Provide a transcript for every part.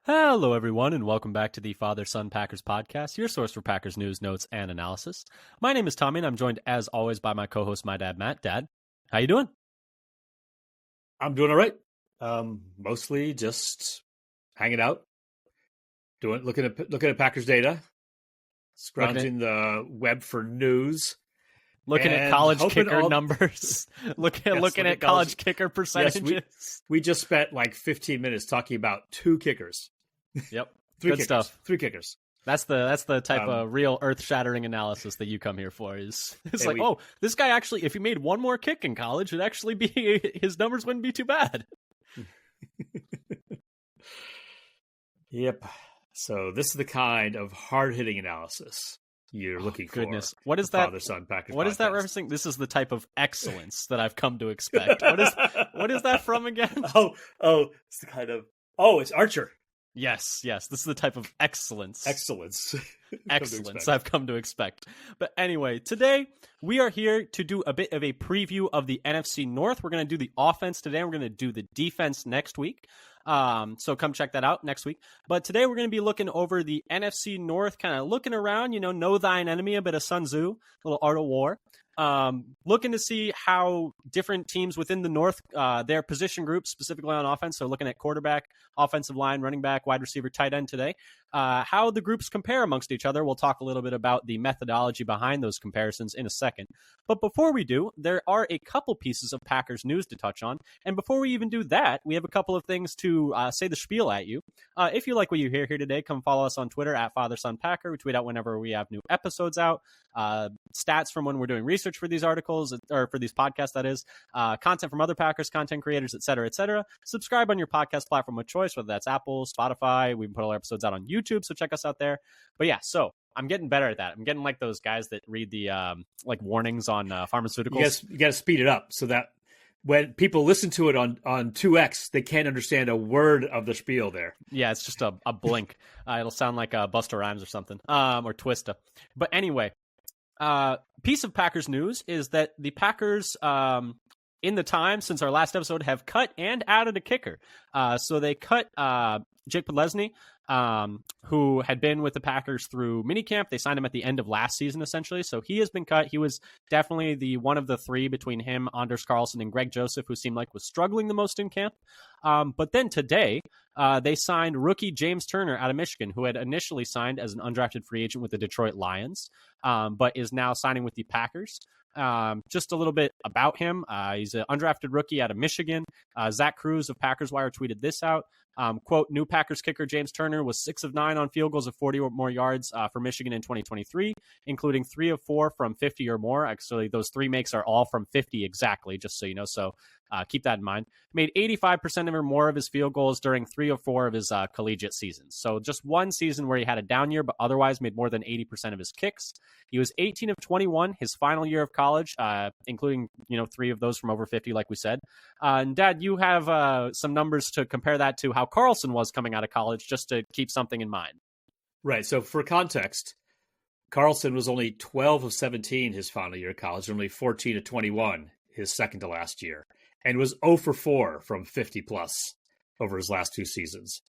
Hello, everyone, and welcome back to the Father-Son Packers podcast, your source for Packers news, notes, and analysis. My name is Tommy, and I'm joined, as always, by my co-host, my dad, Matt. Dad, how you doing? I'm doing all right. Mostly just hanging out, looking at Packers data, scrounging the web for news, looking at college kicker numbers, looking at college kicker percentages. Yes, we just spent like 15 minutes talking about two kickers. Yep, Good kickers. Stuff. Three kickers. That's the type of real earth-shattering analysis that you come here for. It's like, this guy actually, if he made one more kick in college, it'd actually be his numbers wouldn't be too bad. Yep. So this is the kind of hard-hitting analysis you're looking for. Goodness, what is that? Father-Son Packers. What podcast. Is that referencing? This is the type of excellence that I've come to expect. What is that from again? It's the kind of it's Archer. Yes. This is the type of excellence I've come to expect. But anyway, today we are here to do a bit of a preview of the NFC North. We're going to do the offense today. We're going to do the defense next week. So come check that out next week. But today we're going to be looking over the NFC North, kind of looking around, know thine enemy, a bit of Sun Tzu, a little art of war. Looking to see how different teams within the North, their position groups, specifically on offense, so looking at quarterback, offensive line, running back, wide receiver, tight end today, how the groups compare amongst each other. We'll talk a little bit about the methodology behind those comparisons in a second. But before we do, there are a couple pieces of Packers news to touch on. And before we even do that, we have a couple of things to say the spiel at you. If you like what you hear here today, come follow us on Twitter at FatherSonPacker. We tweet out whenever we have new episodes out. Stats from when we're doing research for these articles, or for these podcasts, that is. Content from other Packers, content creators, etc., etc. Subscribe on your podcast platform of choice, whether that's Apple, Spotify. We put all our episodes out on YouTube, so check us out there. But yeah, so I'm getting better at that. I'm getting like those guys that read the warnings on pharmaceuticals. You got to speed it up so that when people listen to it on 2X, they can't understand a word of the spiel there. Yeah, it's just a blink. It'll sound like Busta Rhymes or something, or Twista. But anyway, piece of Packers news is that the Packers, in the time since our last episode, have cut and added a kicker. So they cut Jake Podlesny, who had been with the Packers through minicamp. They signed him at the end of last season, essentially. So he has been cut. He was definitely the one of the three between him, Anders Carlson, and Greg Joseph, who seemed like was struggling the most in camp. But then today, they signed rookie James Turner out of Michigan, who had initially signed as an undrafted free agent with the Detroit Lions, but is now signing with the Packers. Just a little bit about him. He's an undrafted rookie out of Michigan. Zach Cruz of Packers Wire tweeted this out. Quote, new Packers kicker James Turner was 6 of 9 on field goals of 40 or more yards for Michigan in 2023, including 3 of 4 from 50 or more. Actually, those 3 makes are all from 50 exactly, just so you know. So keep that in mind. Made 85% or more of his field goals during 3 of 4 of his collegiate seasons. So just one season where he had a down year, but otherwise made more than 80% of his kicks. He was 18 of 21 his final year of college, including 3 of those from over 50, like we said. And Dad, you have some numbers to compare that to how Carlson was coming out of college, just to keep something in mind. Right. So for context, Carlson was only 12 of 17 his final year of college, only 14 of 21 his second to last year, and was 0 for 4 from 50 plus over his last 2 seasons.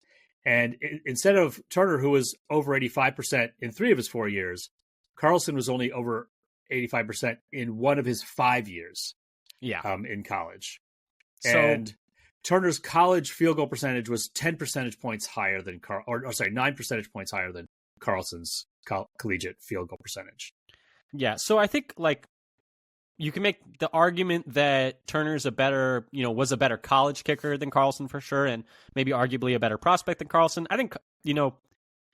And instead of Turner, who was over 85% in 3 of his 4 years, Carlson was only over 85% in 1 of his 5 years. In college. And Turner's college field goal percentage was 10 percentage points higher than 9 percentage points higher than Carlson's collegiate field goal percentage. Yeah. So I think you can make the argument that Turner's was a better college kicker than Carlson for sure, and maybe arguably a better prospect than Carlson. I think,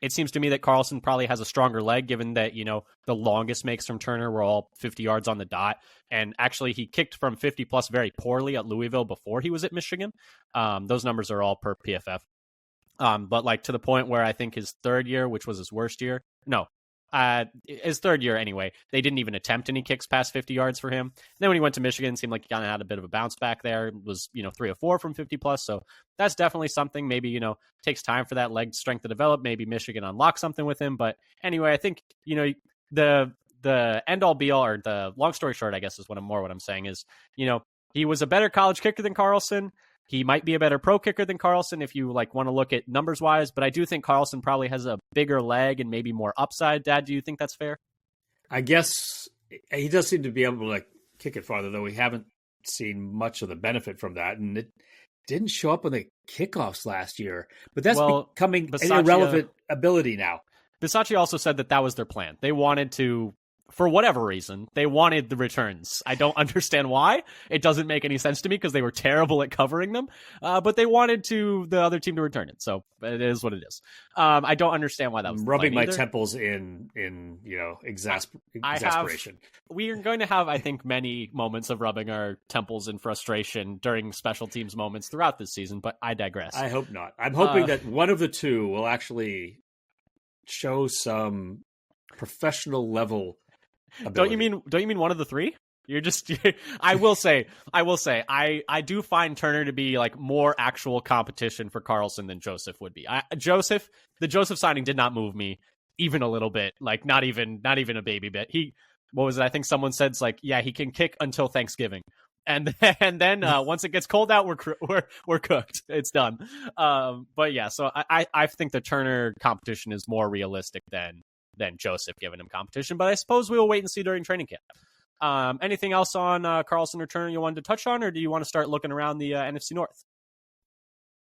it seems to me that Carlson probably has a stronger leg, given that, the longest makes from Turner were all 50 yards on the dot. And actually, he kicked from 50 plus very poorly at Louisville before he was at Michigan. Those numbers are all per PFF. But to the point where I think his third year, which was his worst year, his third year anyway, they didn't even attempt any kicks past 50 yards for him. Then when he went to Michigan, it seemed like he kind of had a bit of a bounce back there. It was 3 or 4 from 50 plus, so that's definitely something. Maybe takes time for that leg strength to develop. Maybe Michigan unlocks something with him. But anyway, I think the end all be all, or the long story short, I guess is what I'm saying is he was a better college kicker than Carlson. He might be a better pro kicker than Carlson if you like want to look at numbers wise, but I do think Carlson probably has a bigger leg and maybe more upside. Dad, do you think that's fair? I guess he does seem to be able to like kick it farther, though we haven't seen much of the benefit from that, and it didn't show up on the kickoffs last year. But that's becoming an irrelevant ability now. Bisaccia also said that was their plan. They wanted to, for whatever reason, they wanted the returns. I don't understand why. It doesn't make any sense to me because they were terrible at covering them. But they wanted the other team to return it. So it is what it is. I don't understand why that was rubbing my temples in exasperation. We are going to have, I think, many moments of rubbing our temples in frustration during special teams moments throughout this season, but I digress. I hope not. I'm hoping that one of the two will actually show some professional level ability. Don't you mean one of the three? You're just I will say I do find Turner to be like more actual competition for Carlson than Joseph would be. The Joseph signing did not move me even a little bit, like not even a baby bit. What was it? I think someone said it's like, yeah, he can kick until Thanksgiving. And then once it gets cold out, we're cooked. It's done. But yeah, so I think the Turner competition is more realistic than Joseph giving him competition. But I suppose we will wait and see during training camp. Anything else on Carlson or Turner you wanted to touch on, or do you want to start looking around the NFC North?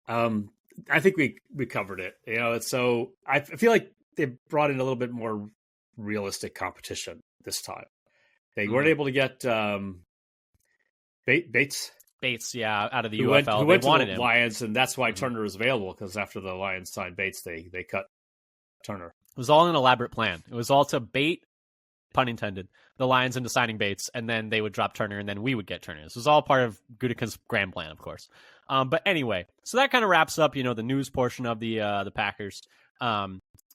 I think we covered it. So I feel like they brought in a little bit more realistic competition this time. They weren't able to get Bates. Yeah, out of the UFL. Who went to the Lions, and that's why Turner was available, because after the Lions signed Bates, they cut Turner. It was all an elaborate plan. It was all to bait, pun intended, the Lions into signing Bates, and then they would drop Turner, and then we would get Turner. This was all part of Gudika's grand plan, of course. But anyway, so that kind of wraps up, the news portion of the Packers.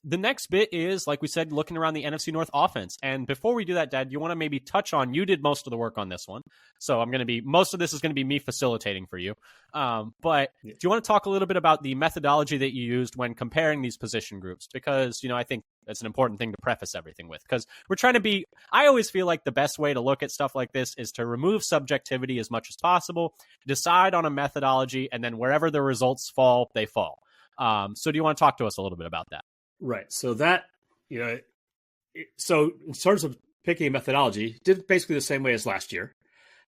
The next bit is, like we said, looking around the NFC North offense. And before we do that, Dad, you want to maybe touch on, you did most of the work on this one. So most of this is going to be me facilitating for you. But do you want to talk a little bit about the methodology that you used when comparing these position groups? Because, I think that's an important thing to preface everything with. Because we're trying to I always feel like the best way to look at stuff like this is to remove subjectivity as much as possible, decide on a methodology, and then wherever the results fall, they fall. So do you want to talk to us a little bit about that? Right. So that, so in terms of picking a methodology, did basically the same way as last year.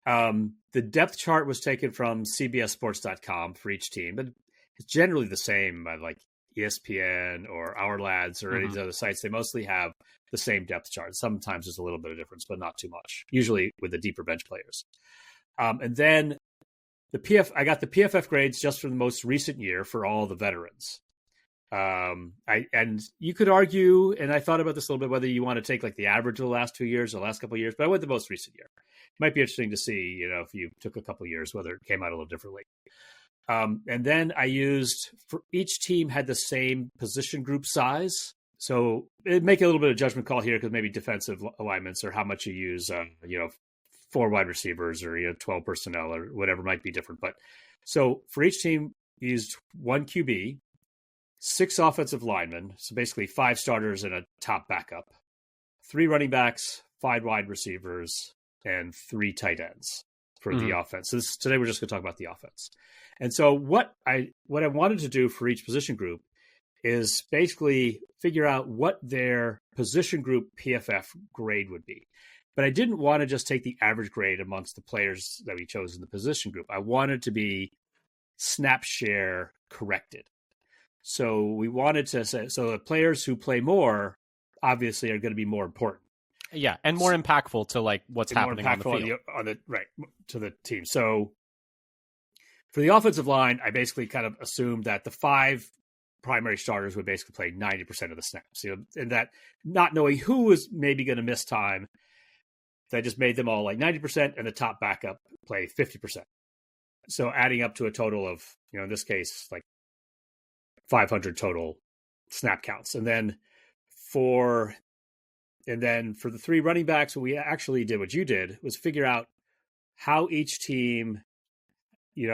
The depth chart was taken from CBSSports.com for each team, but it's generally the same by like ESPN or Our Lads or any of these other sites. They mostly have the same depth chart. Sometimes there's a little bit of difference, but not too much, usually with the deeper bench players. And then I got the PFF grades just for the most recent year for all the veterans. And you could argue, and I thought about this a little bit, whether you want to take like the average of the last 2 years or the last couple of years, but I went the most recent year. It might be interesting to see, if you took a couple of years, whether it came out a little differently. And then I used, for each team had the same position group size. So it'd make a little bit of judgment call here, because maybe defensive alignments or how much you use, 4 wide receivers or, 12 personnel or whatever might be different. But so for each team, used 1 QB, 6 offensive linemen, so basically 5 starters and a top backup, 3 running backs, 5 wide receivers, and 3 tight ends for the offense. So today we're just going to talk about the offense. And so what I wanted to do for each position group is basically figure out what their position group PFF grade would be. But I didn't want to just take the average grade amongst the players that we chose in the position group. I wanted to be snap share corrected. So we wanted to say, so the players who play more obviously are going to be more important. Yeah, and more impactful to like what's happening on the field. Right, to the team. So for the offensive line, I basically kind of assumed that the 5 primary starters would basically play 90% of the snaps. And that, not knowing who was maybe going to miss time, that just made them all like 90%, and the top backup play 50%. So adding up to a total of, in this case, like 500 total snap counts. And then for the 3 running backs, what we actually did, what you did, was figure out how each team,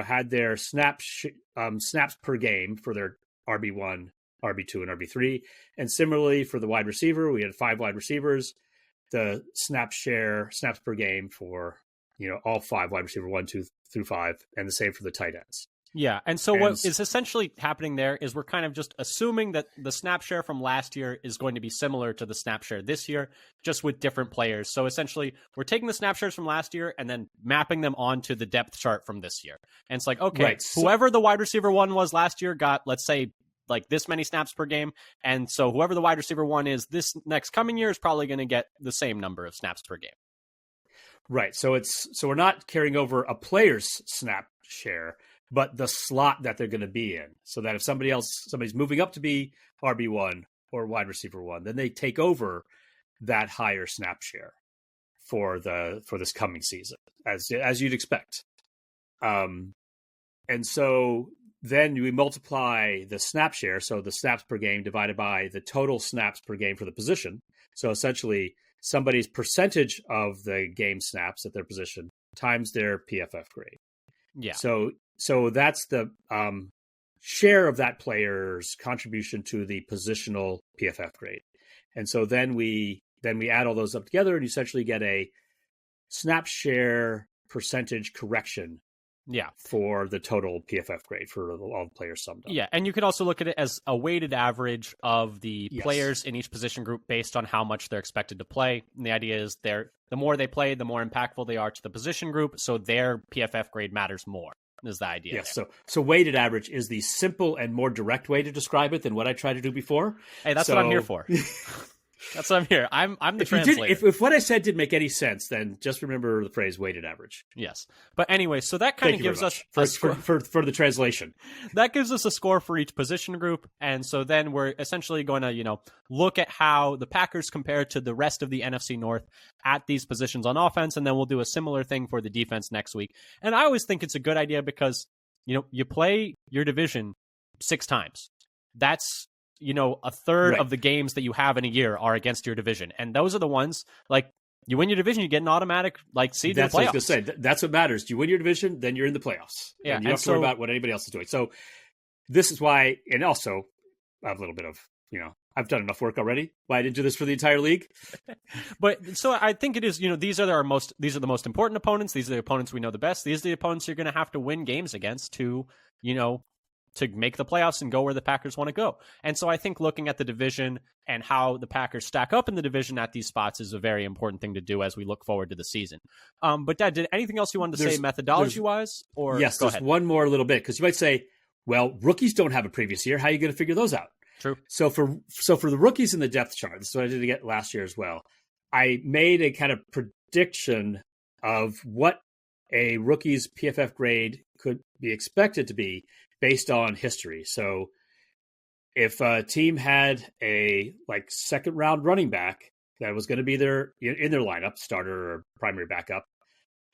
had their snaps per game for their RB1, RB2, and RB3. And similarly for the wide receiver, we had 5 wide receivers, the snaps per game for, all 5 wide receiver, 1, 2 through 5, and the same for the tight ends. Yeah, and so what is essentially happening there is we're kind of just assuming that the snap share from last year is going to be similar to the snap share this year, just with different players. So essentially, we're taking the snap shares from last year and then mapping them onto the depth chart from this year. And it's like, okay, right, whoever the wide receiver one was last year got, let's say, like this many snaps per game. And so whoever the wide receiver one is this next coming year is probably going to get the same number of snaps per game. Right. So we're not carrying over a player's snap share, but the slot that they're going to be in, so that if somebody's moving up to be RB1 or wide receiver one, then they take over that higher snap share for this coming season, as you'd expect. And so then we multiply the snap share, so the snaps per game divided by the total snaps per game for the position. So essentially, somebody's percentage of the game snaps at their position times their PFF grade. Yeah. So that's the share of that player's contribution to the positional PFF grade. And so then we add all those up together and you essentially get a snap share percentage correction for the total PFF grade for all the players summed up. Yeah, and you could also look at it as a weighted average of the players in each position group based on how much they're expected to play. And the idea is the more they play, the more impactful they are to the position group, so their PFF grade matters more. Is the idea. Yes, so weighted average is the simple and more direct way to describe it than what I tried to do before. Hey, that's what I'm here for. That's what I'm here. I'm the translator. If what I said didn't make any sense, then just remember the phrase weighted average. Yes. But anyway, so that kind of gives us for the translation. That gives us a score for each position group. And so then we're essentially going to, look at how the Packers compare to the rest of the NFC North at these positions on offense. And then we'll do a similar thing for the defense next week. And I always think it's a good idea because, you play your division 6 times. That's a third of the games that you have in a year are against your division. And those are the ones, like, you win your division, you get an automatic, seed in the playoffs. That's what I was going to say. That's what matters. Do you win your division, then you're in the playoffs. Yeah, and you don't have to worry about what anybody else is doing. So this is why, and also I have a little bit of, I've done enough work already. Why I didn't do this for the entire league. But so I think it is, these are the most important opponents. These are the opponents we know the best. These are the opponents you're going to have to win games against to make the playoffs and go where the Packers want to go. And so I think looking at the division and how the Packers stack up in the division at these spots is a very important thing to do as we look forward to the season. But Dad, did anything else you wanted to say methodology-wise? Or yes, there's one more little bit, because you might say, well, rookies don't have a previous year. How are you going to figure those out? True. So for the rookies in the depth chart, this is what I did to get last year as well. I made a kind of prediction of what a rookie's PFF grade could be expected to be based on history. So if a team had a second round running back that was going to be in their lineup, starter or primary backup,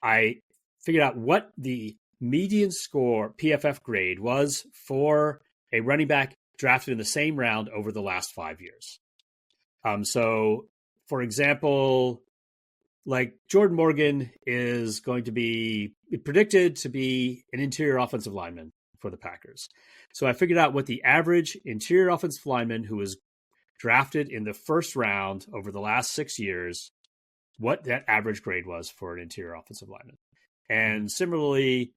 I figured out what the median score PFF grade was for a running back drafted in the same round over the last 5 years. So for example, Jordan Morgan is going to be predicted to be an interior offensive lineman for the Packers. So I figured out what the average interior offensive lineman who was drafted in the first round over the last 6 years, what that average grade was for an interior offensive lineman. And similarly,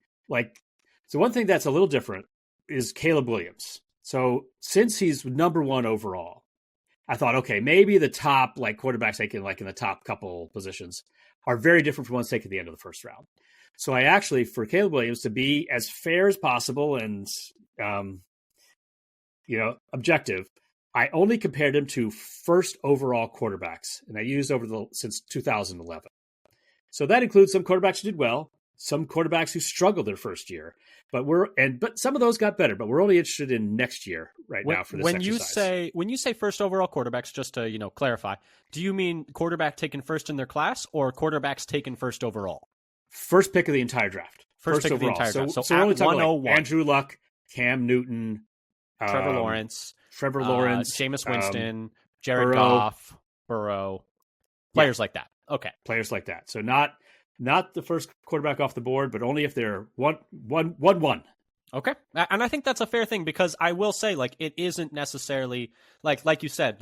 so one thing that's a little different is Caleb Williams. So since he's number 1 overall, I thought, okay, maybe the top quarterbacks taken in the top couple positions are very different from ones taken at the end of the first round. So I actually, for Caleb Williams to be as fair as possible and, objective, I only compared him to first overall quarterbacks, and I used since 2011. So that includes some quarterbacks who did well, some quarterbacks who struggled their first year, but some of those got better. But we're only interested in next year now for this exercise. When you say first overall quarterbacks, just to clarify, do you mean quarterback taken first in their class or quarterbacks taken first overall? First pick of the entire draft. First pick overall. Of the entire draft. So we're only talking Andrew Luck, Cam Newton, Trevor Lawrence, Jameis Winston, Jared Goff, Burrow, players like that. Okay, players like that. So not the first quarterback off the board, but only if they're one. Okay, and I think that's a fair thing because I will say, it isn't necessarily like you said,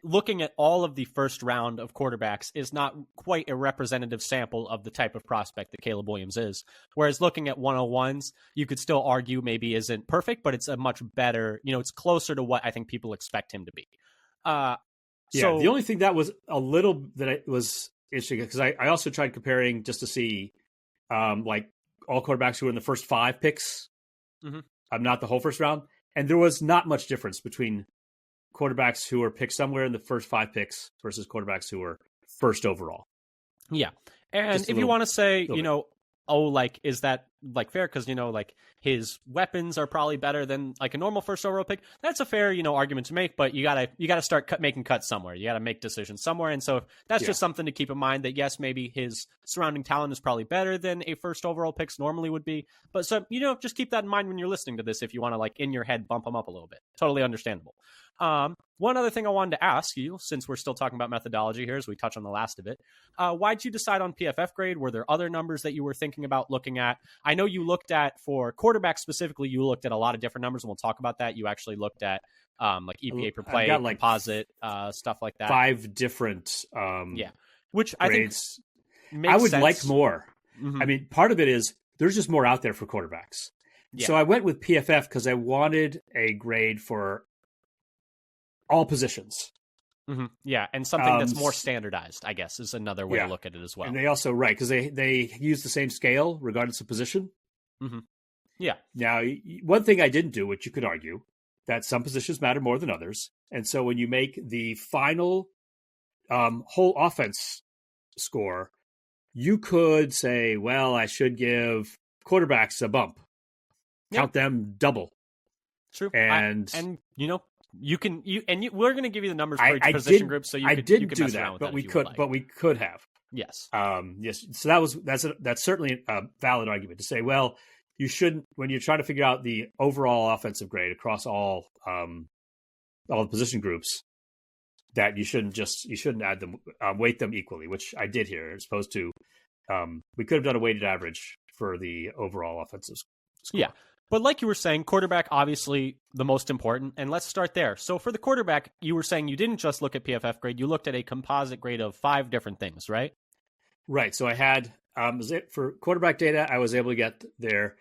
looking at all of the first round of quarterbacks is not quite a representative sample of the type of prospect that Caleb Williams is. Whereas looking at 101s, you could still argue maybe isn't perfect, but it's a much better, it's closer to what I think people expect him to be. So the only thing that was a little that was interesting, because I also tried comparing just to see like all quarterbacks who were in the first 5 picks, not the whole first round. And there was not much difference between quarterbacks who were picked somewhere in the first 5 picks versus quarterbacks who were first overall. Yeah. And if you want to say, is that fair? Because, his weapons are probably better than a normal first overall pick. That's a fair, argument to make, but you gotta start making cuts somewhere. You gotta make decisions somewhere. And so that's just something to keep in mind, that yes, maybe his surrounding talent is probably better than a first overall picks normally would be. But so, just keep that in mind when you're listening to this, if you want to in your head, bump him up a little bit. Totally understandable. One other thing I wanted to ask you, since we're still talking about methodology here as we touch on the last of it, why'd you decide on PFF grade? Were there other numbers that you were thinking about looking at? I know you looked at, for quarterbacks specifically, you looked at a lot of different numbers, and we'll talk about that. You actually looked at EPA per play, composite, stuff like that. 5 different which I think makes I would sense. like more. I mean, part of it is there's just more out there for quarterbacks. So I went with PFF because I wanted a grade for all positions. Yeah, and something that's more standardized, I guess, is another way to look at it as well. And they also, because they use the same scale regardless of position. Yeah. Now, one thing I didn't do, which you could argue, that some positions matter more than others. And so when you make the final whole offense score, you could say, well, I should give quarterbacks a bump. Count them double. True. And we're going to give you the numbers for each position group, so you can mess around with but that but we could have. Yes. Yes. So that's certainly a valid argument to say, well, you shouldn't, when you're trying to figure out the overall offensive grade across all the position groups, that you shouldn't add them, weight them equally, which I did here, as opposed to we could have done a weighted average for the overall offensive score. Yeah. But like you were saying, quarterback, obviously the most important. And let's start there. So for the quarterback, you were saying you didn't just look at PFF grade. You looked at a composite grade of 5 different things, right? Right. So I had, for quarterback data, I was able to get their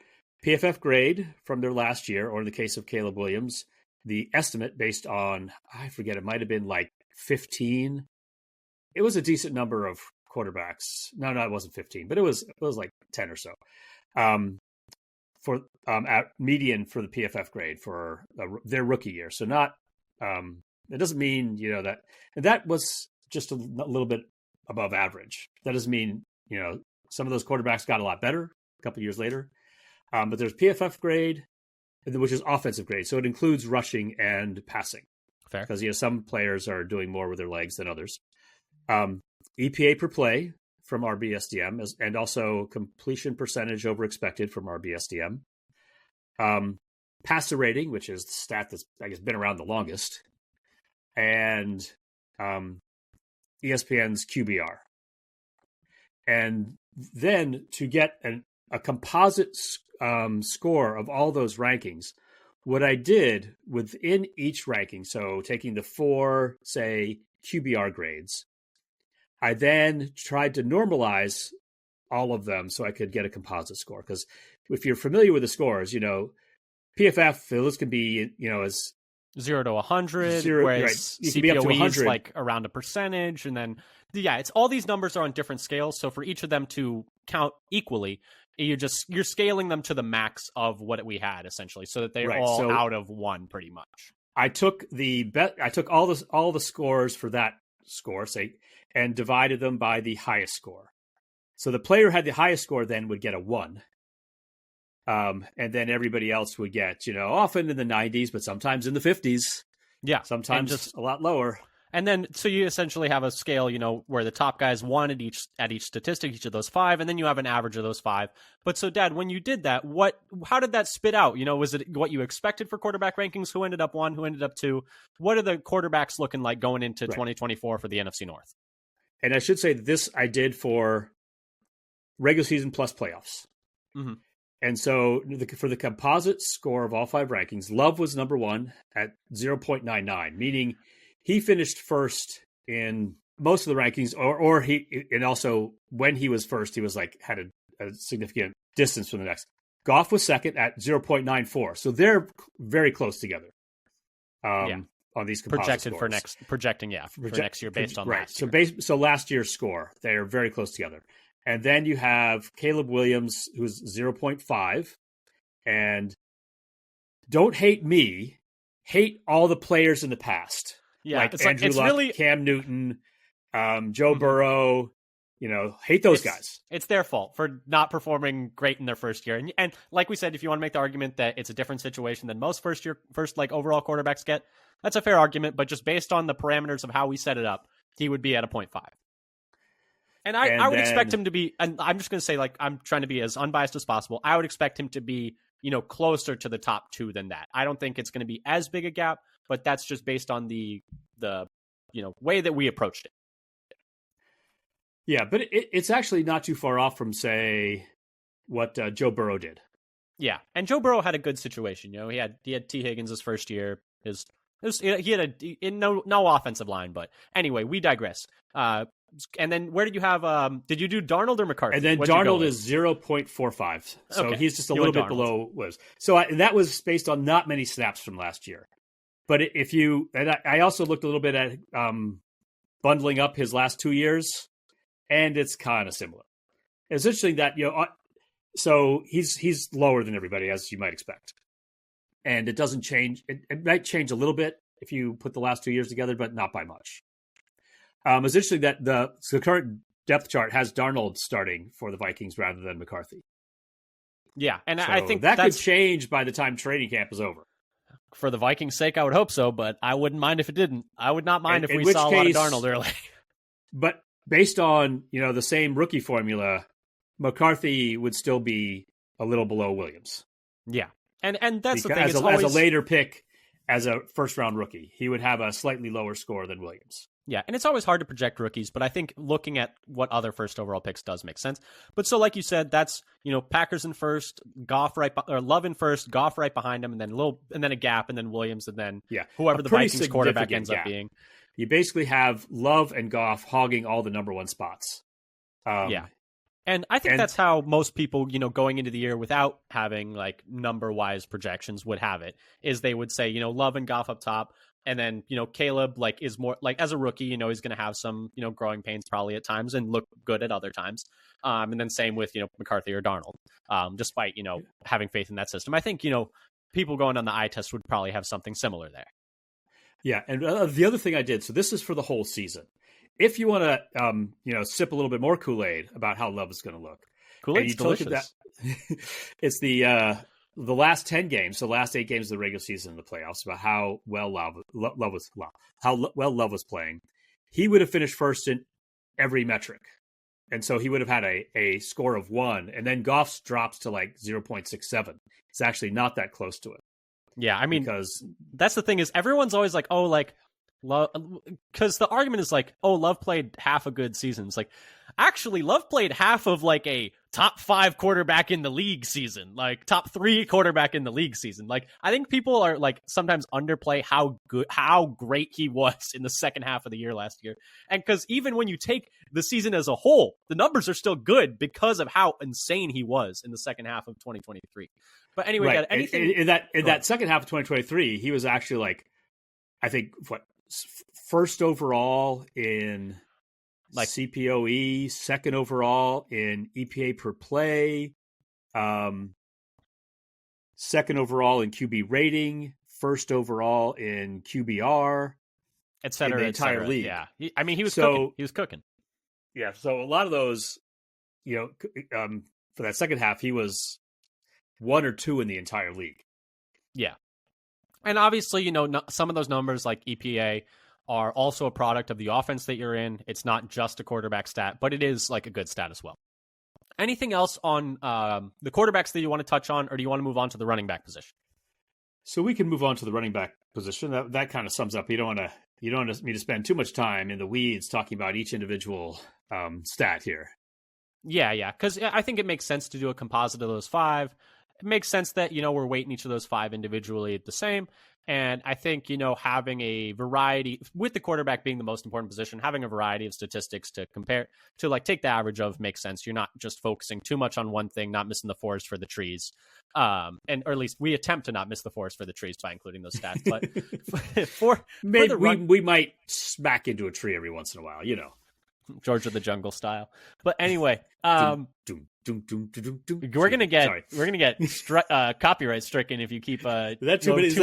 PFF grade from their last year, or in the case of Caleb Williams, the estimate based on, I forget, it might have been 15. It was a decent number of quarterbacks. No, it wasn't 15, but it was 10 or so. For at median for the PFF grade for their rookie year. So not, it doesn't mean, that was just a little bit above average. That doesn't mean, some of those quarterbacks got a lot better a couple of years later. But there's PFF grade, which is offensive grade. So it includes rushing and passing. Fair. Because, some players are doing more with their legs than others. EPA per play from RBSDM, and also completion percentage over expected from RBSDM. Passer rating, which is the stat that's, I guess, been around the longest. And ESPN's QBR. And then to get a composite score of all those rankings, what I did within each ranking, so taking the 4, say, QBR grades, I then tried to normalize all of them so I could get a composite score. Because if you're familiar with the scores, PFF, those can be, as 0 to 100, whereas right. You can be up to 100. Is around a percentage. And then, it's all these numbers are on different scales. So for each of them to count equally, you're scaling them to the max of what we had, essentially, so that they're all out of 1 pretty much. I took all the scores for that score, say, and divided them by the highest score. So the player who had the highest score then would get a 1. And then everybody else would get, often in the 90s, but sometimes in the 50s. Yeah. Sometimes just a lot lower. And then, so you essentially have a scale, where the top guys 1 at each statistic, each of those 5, and then you have an average of those 5. But so, Dad, when you did that, how did that spit out? Was it what you expected for quarterback rankings? Who ended up 1? Who ended up 2? What are the quarterbacks looking like going into 2024 for the NFC North? And I should say this I did for regular season plus playoffs. Mm-hmm. And so for the composite score of all 5 rankings, Love was number 1 at 0.99, meaning he finished first in most of the rankings, or he, and also when he was first, he was like had a significant distance from the next. Goff was second at 0.94, so they're very close together. On these composite projected scores. for next year based on last year. So last year's score, they are very close together. And then you have Caleb Williams, who's 0.5, and don't hate me, hate all the players in the past. Yeah, like Andrew Luck, really... Cam Newton, Joe Burrow, hate those guys. It's their fault for not performing great in their first year. And like we said, if you want to make the argument that it's a different situation than most first overall quarterbacks get, that's a fair argument. But just based on the parameters of how we set it up, he would be at a 0.5. And I would expect him to be, and I'm just going to say, like, I'm trying to be as unbiased as possible. I would expect him to be, closer to the top 2 than that. I don't think it's going to be as big a gap, but that's just based on the way that we approached it. Yeah, but it's actually not too far off from, say, what Joe Burrow did. Yeah, and Joe Burrow had a good situation. He had T. Higgins his first year. He had no offensive line, but anyway, we digress. And then where did you have? Did you do Darnold or McCarthy? And then Darnold is 0.45, so okay. He's just a little bit below was. So that was based on not many snaps from last year. But I also looked a little bit at bundling up his last 2 years. And it's kind of similar. It's interesting that, so he's lower than everybody, as you might expect. And it doesn't change. It might change a little bit if you put the last 2 years together, but not by much. It's interesting that the current depth chart has Darnold starting for the Vikings rather than McCarthy. Yeah, and so I think that could change by the time training camp is over. For the Vikings' sake, I would hope so, but I wouldn't mind if it didn't. I would not mind if we saw a lot of Darnold early. But based on, the same rookie formula, McCarthy would still be a little below Williams. Yeah. And that's the thing. As a later pick, as a first-round rookie, he would have a slightly lower score than Williams. Yeah, and it's always hard to project rookies, but I think looking at what other first overall picks does make sense. But so like you said, that's, Packers in first, Love in first, Goff right behind him, and then a gap, and then Williams, and then whoever the Vikings quarterback ends up being. You basically have Love and Goff hogging all the number 1 spots. Yeah. And I think that's how most people, going into the year without having like number-wise projections would have it, is they would say, Love and Goff up top. And then, Caleb is more like as a rookie, he's going to have some, growing pains probably at times and look good at other times. And then same with, McCarthy or Darnold, despite, having faith in that system. I think, people going on the eye test would probably have something similar there. Yeah, and the other thing I did, so this is for the whole season. If you want to, sip a little bit more Kool-Aid about how Love is going to look. Kool-Aid's delicious. It's the last 10 games, so last 8 games of the regular season in the playoffs, about how well Love was playing. He would have finished first in every metric. And so he would have had a score of 1, and then Goff's drops to like 0.67. It's actually not that close to it. Yeah, I mean, because that's the thing is everyone's always like, oh, like, Love, because the argument is like, oh, Love played half a good season. It's like, actually, Love played half of like a top 5 quarterback in the league season, like top 3 quarterback in the league season. Like, I think people are like sometimes underplay how great he was in the second half of the year last year. And because even when you take the season as a whole, the numbers are still good because of how insane he was in the second half of 2023. But anyway, right. anything in that second half of 2023, he was actually like, I think first overall in like CPOE, second overall in EPA per play, second overall in QB rating, first overall in QBR, et cetera, in the entire league. Yeah, he was cooking. He was cooking. Yeah, so a lot of those, for that second half, he was 1 or 2 in the entire league. Yeah. And obviously, some of those numbers like EPA are also a product of the offense that you're in. It's not just a quarterback stat, but it is like a good stat as well. Anything else on the quarterbacks that you want to touch on, or do you want to move on to the running back position? So we can move on to the running back position. That kind of sums up. You don't want me to spend too much time in the weeds talking about each individual stat here. Yeah, because I think it makes sense to do a composite of those 5. it makes sense that, we're weighting each of those 5 individually the same. And I think, having a variety, with the quarterback being the most important position, having a variety of statistics to compare to, like, take the average of makes sense. You're not just focusing too much on one thing, not missing the forest for the trees. Or at least we attempt to not miss the forest for the trees by including those stats. But for maybe we might smack into a tree every once in a while, George of the Jungle style. But anyway, we're gonna get copyright stricken if you keep too many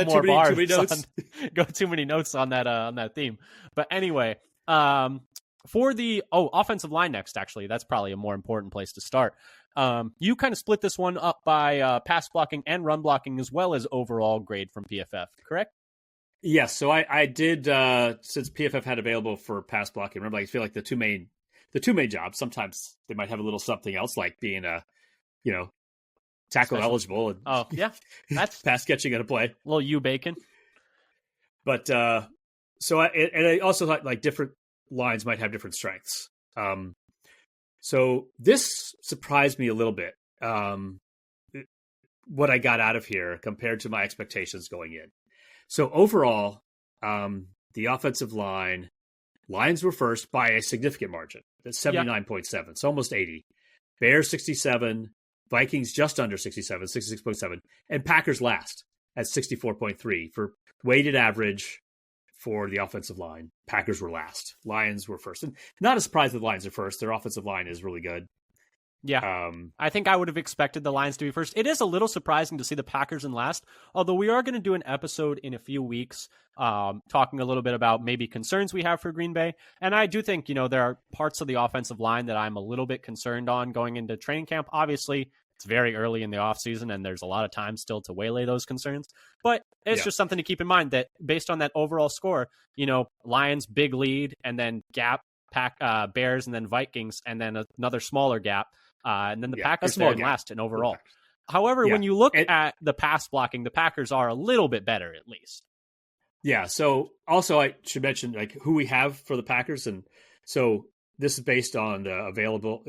notes? Go too many notes on that theme. But anyway, for the offensive line next, actually, that's probably a more important place to start. You kind of split this one up by pass blocking and run blocking, as well as overall grade from PFF, correct? Yes. So I did, since PFF had available for pass blocking, remember, I feel like the two main jobs, sometimes they might have a little something else, like being tackle eligible. And that's pass catching at a play. A little bacon. But so I also thought, like, different lines might have different strengths. So this surprised me a little bit, what I got out of here compared to my expectations going in. So overall, the offensive Lions were first by a significant margin. That's 79.7, so almost 80. Bears 67, Vikings just under 67, 66.7, and Packers last at 64.3 for weighted average for the offensive line. Packers were last. Lions were first. And not a surprise that the Lions are first. Their offensive line is really good. Yeah, I think I would have expected the Lions to be first. It is a little surprising to see the Packers in last, although we are going to do an episode in a few weeks talking a little bit about maybe concerns we have for Green Bay. And I do think, there are parts of the offensive line that I'm a little bit concerned on going into training camp. Obviously, it's very early in the offseason, and there's a lot of time still to waylay those concerns. But it's just something to keep in mind that based on that overall score, Lions, big lead, and then gap, Bears, and then Vikings, and then another smaller gap. And then the Packers there last in overall. However, when you look at the pass blocking, the Packers are a little bit better, at least. Yeah. So also I should mention, like, who we have for the Packers. And so this is based on the available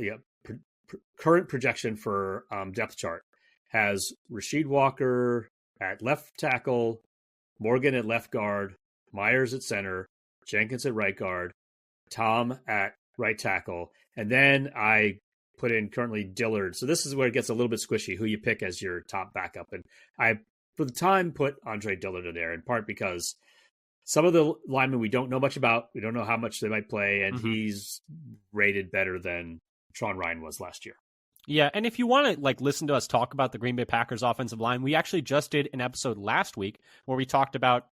current projection for depth chart. Has Rasheed Walker at left tackle, Morgan at left guard, Myers at center, Jenkins at right guard, Tom at right tackle. And then I put in currently Dillard. So this is where it gets a little bit squishy, who you pick as your top backup. And I, for the time, put Andre Dillard in there, in part because some of the linemen we don't know much about. We don't know how much they might play, and he's rated better than Sean Ryan was last year. Yeah, and if you want to listen to us talk about the Green Bay Packers offensive line, we actually just did an episode last week where we talked about,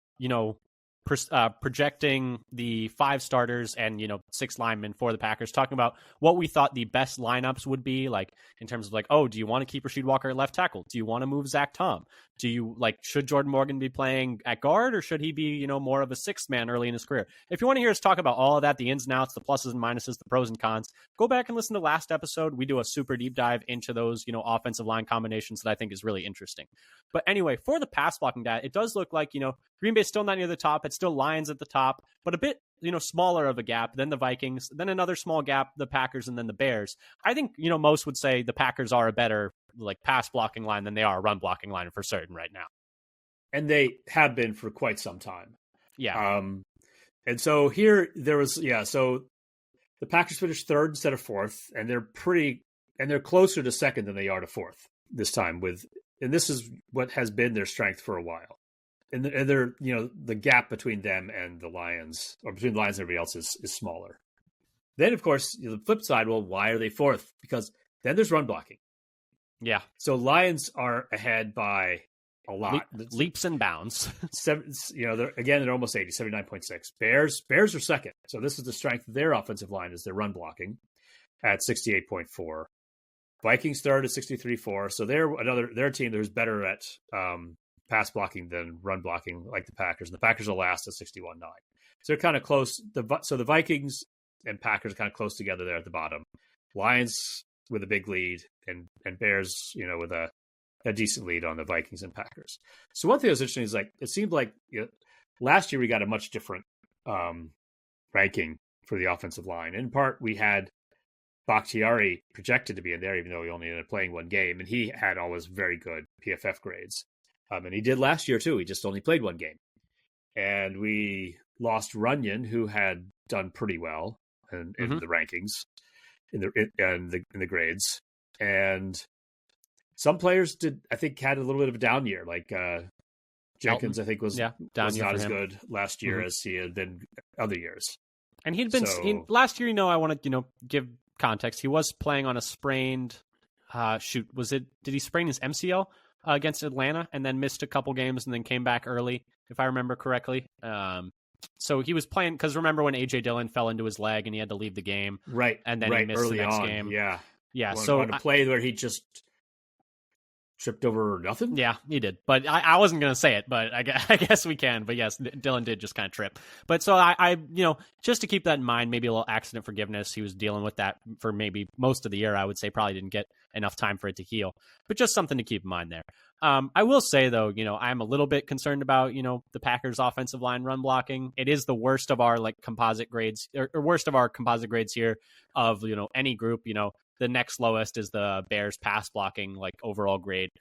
projecting the 5 starters and 6 linemen for the Packers, talking about what we thought the best lineups would be, like in terms of do you want to keep Rasheed Walker at left tackle? Do you want to move Zach Tom? Do you should Jordan Morgan be playing at guard, or should he be more of a 6th man early in his career? If you want to hear us talk about all of that, the ins and outs, the pluses and minuses, the pros and cons, go back and listen to last episode. We do a super deep dive into those offensive line combinations that I think is really interesting. But anyway, for the pass blocking data, it does look like Green Bay's still not near the top. It's still Lions at the top, but a bit, smaller of a gap than the Vikings, then another small gap, the Packers, and then the Bears. I think, most would say the Packers are a better pass blocking line than they are a run blocking line for certain right now. And they have been for quite some time. Yeah. And so here there was, so the Packers finished 3rd instead of 4th, and they're closer to 2nd than they are to 4th this time and this is what has been their strength for a while. And they're, the gap between them and the Lions, or between the Lions and everybody else, is smaller. Then, of course, the flip side, well, why are they 4th? Because then there's run blocking. Yeah. So Lions are ahead by a lot. Leaps and bounds. They're almost 80, 79.6. Bears are 2nd. So this is the strength of their offensive line, is their run blocking at 68.4. Vikings 3rd at 63.4. So they're a team that is better at pass blocking than run blocking, like the Packers. And the Packers are last at 61.9. So they're kind of close. So the Vikings and Packers are kind of close together there at the bottom. Lions with a big lead, and Bears, with a decent lead on the Vikings and Packers. So one thing that was interesting is it seemed like last year we got a much different ranking for the offensive line. In part, we had Bakhtiari projected to be in there, even though he only ended up playing one game, and he had always very good PFF grades. And he did last year too. He just only played one game. And we lost Runyon, who had done pretty well in the rankings, in the grades. And some players had a little bit of a down year, like Jenkins, I think, was not as good last year as he had been other years. And he'd been last year. I want to give context. He was playing on a sprained. Did he sprain his MCL against Atlanta and then missed a couple games and then came back early, if I remember correctly? So he was playing because remember when AJ Dillon fell into his leg and he had to leave the game, right? And then he missed early the next on. game. Yeah. So on a play where he just tripped over nothing. Yeah, he did. But I wasn't going to say it, but I guess we can. But yes, Dillon did just kind of trip. But so I just to keep that in mind, maybe a little accident forgiveness. He was dealing with that for maybe most of the year. I would say probably didn't get enough time for it to heal. But just something to keep in mind there. I will say, though, I'm a little bit concerned about, the Packers' offensive line run blocking. It is the worst of our composite grades or worst of our composite grades here of, any group. The next lowest is the Bears pass blocking overall grade.